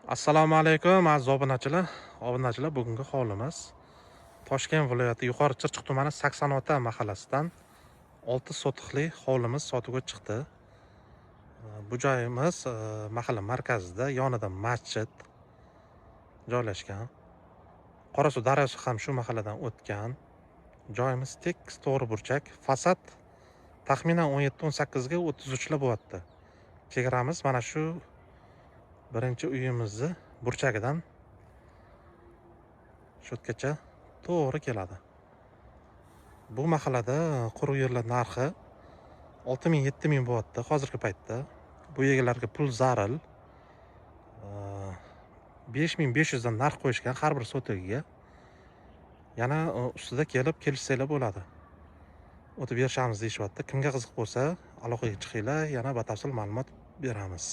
Assalomu alaykum aziz obunachilar. Bugungi hovlimiz Toshkent viloyati Yuqori Chirchiq tumani 80 mahallasidan 6 sotixli hovlimiz sotuvga chiqdi. Bu joyimiz mahalla markazida, yonida masjid joylashgan. Qorasuv daryosi ham shu mahalladan o'tgan. Joyimiz tekis to'g'ri burchak, fasad taxminan 17-18 ga 33 la bo'lyapti. Chegaramiz mana shu birinchi uyimizni burchagidan shutgacha to'g'ri keladi. Bu mahallada quruq yerlar narxi 6000-7000 bo'lyapti hozirgi paytda. Bu egalarga pul zaril. 5500 dan narx qo'yishgan har bir sotigiga. Yana ustida kelib kelishsanglar bo'ladi. O'tib berishamiz deyishyapti. Kimga qiziq bo'lsa, aloqaga chiqinglar, yana batafsil ma'lumot beramiz.